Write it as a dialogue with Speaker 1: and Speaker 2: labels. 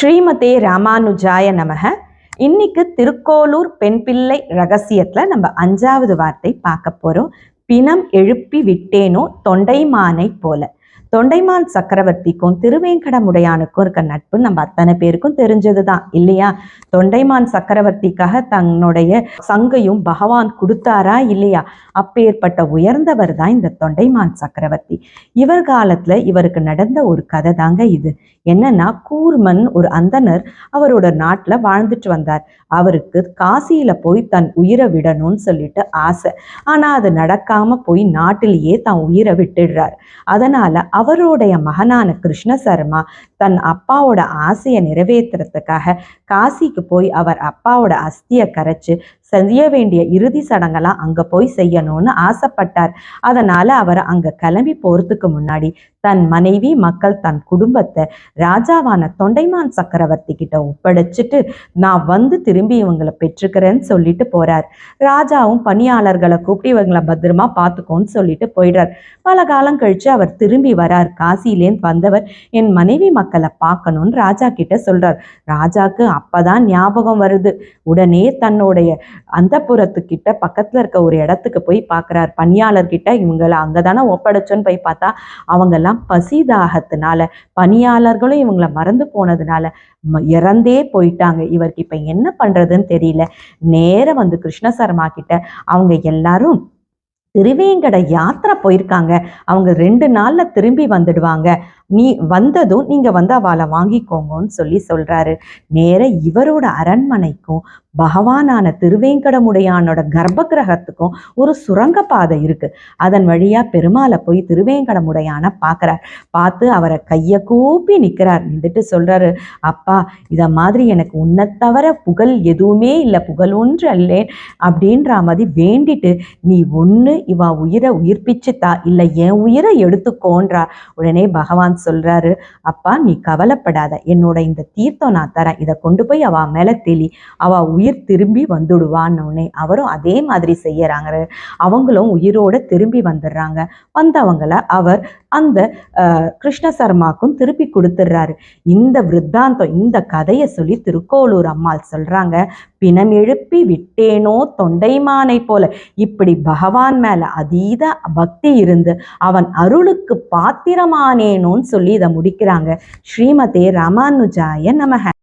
Speaker 1: ஸ்ரீமதே ராமானுஜாய நமக. இன்னைக்கு திருக்கோளூர் பெண் பிள்ளை ரகசியத்துல நம்ம 5வது வார்த்தை பார்க்க போறோம். பிணம் எழுப்பி விட்டேனோ தொண்டைமானை போல. தொண்டைமான் சக்கரவர்த்திக்கும் திருவேங்கடமுடையானுக்கும் இருக்க நட்பு நம்ம அத்தனை பேருக்கும் தெரிஞ்சதுதான் இல்லையா? தொண்டைமான் சக்கரவர்த்திக்காக தன்னுடைய சங்கையும் பகவான் கொடுத்தாரா இல்லையா? அப்பேற்பட்ட உயர்ந்தவர் தான் இந்த தொண்டைமான் சக்கரவர்த்தி. இவர் காலத்துல இவருக்கு நடந்த ஒரு கதை தாங்க இது. என்னன்னா, கூர்மன் ஒரு அந்தனர் அவரோட நாட்டுல வாழ்ந்துட்டு வந்தார். அவருக்கு காசியில போய் தன் உயிரை விடணும்னு சொல்லிட்டு ஆசை. ஆனா அது நடக்காம போய் நாட்டிலேயே தன் உயிரை விட்டுடுறார். அதனால அவருடைய மகனான கிருஷ்ண சர்மா தன் அப்பாவோட ஆசையை நிறைவேற்றுறதுக்காக காசிக்கு போய் அவர் அப்பாவோட அஸ்தியை கரைச்சு செய்ய வேண்டிய இறுதி சடங்கெல்லாம் அங்க போய் செய்யணும்னு ஆசைப்பட்டார். அதனால அவர் அங்க கிளம்பி போறதுக்கு முன்னாடி தன் மனைவி, மக்கள், தன் குடும்பத்தை ராஜாவான தொண்டைமான் சக்கரவர்த்தி கிட்ட ஒப்படைச்சிட்டு நான் வந்து திரும்பி இவங்களை பெற்றுக்கிறேன்னு சொல்லிட்டு போறார். ராஜாவும் பணியாளர்களை கூப்பிட்டு இவங்களை பத்திரமா பார்த்துக்கோன்னு சொல்லிட்டு போயிடுறார். பல காலம் கழிச்சு அவர் திரும்பி வரார். காசிலேருந்து வந்தவர் என் மனைவி மக்களை பார்க்கணும்னு ராஜா கிட்ட சொல்றார். ராஜாக்கு அப்பதான் ஞாபகம் வருது. உடனே தன்னுடைய அந்த புறத்துக்கிட்ட பக்கத்துல இருக்க ஒரு இடத்துக்கு போய் பார்க்கிறார். பணியாளர்கிட்ட இவங்களை அங்கதானே ஒப்படைச்சோன்னு போய் பார்த்தா அவங்கெல்லாம் பசிதாகத்தினால, பணியாளர்களும் இவங்களை மறந்து போனதுனால இறந்தே போயிட்டாங்க. இவருக்கு இப்ப என்ன பண்றதுன்னு தெரியல. நேர வந்து கிருஷ்ண சர்மா கிட்ட அவங்க எல்லாரும் திருவேங்கட யாத்திரை போயிருக்காங்க, அவங்க 2 நாள்ல திரும்பி வந்துடுவாங்க, நீ வந்ததும் நீங்க வந்து அவளை வாங்கிக்கோங்கன்னு சொல்றாரு. நேர இவரோட அரண்மனைக்கும் பகவானான திருவேங்கடமுடையானோட கர்ப்ப கிரகத்துக்கும் ஒரு சுரங்க பாதை இருக்கு. அதன் வழியா பெருமாளை போய் திருவேங்கடமுடையான பார்க்கிறார். பார்த்து அவரை கையை கூப்பி நிற்கிறார். நின்றுட்டு சொல்றாரு, அப்பா இத மாதிரி எனக்கு உன்னை தவிர புகழ் எதுவுமே இல்லை, புகழ் ஒன்று அல்லேன் அப்படின்ற மாதிரி வேண்டிட்டு நீ ஒன்று இவ உயிரை உயிர்ப்பிச்சுத்தா இல்லை என் உயிரை எடுத்துக்கோன்றா. உடனே பகவான் சொல்றாரு, அப்பா நீ கவலைப்படாத, என்னோட இந்த தீர்த்தம் நான் தரேன், இதை கொண்டு போய் அவ மேல தெளி, அவ உயிர் திரும்பி வந்துடுவான்னு. அவரும் அதே மாதிரி செய்யறாங்க. அவங்களும் உயிரோட திரும்பி வந்துடுறாங்க. வந்தவங்களை அவர் அந்த கிருஷ்ண சர்மாக்கும் திருப்பி கொடுத்துடுறாரு. இந்த விருத்தாந்தம், இந்த கதையை சொல்லி திருக்கோளூர் அம்மாள் சொல்றாங்க, பிணம் எழுப்பி விட்டேனோ தொண்டைமானை போல. இப்படி பகவான் மேல அதீத பக்தி இருந்து அவன் அருளுக்கு பாத்திரமானேனோன்னு சொல்லி இதை முடிக்கிறாங்க. ஸ்ரீமதே ராமானுஜாய நமக.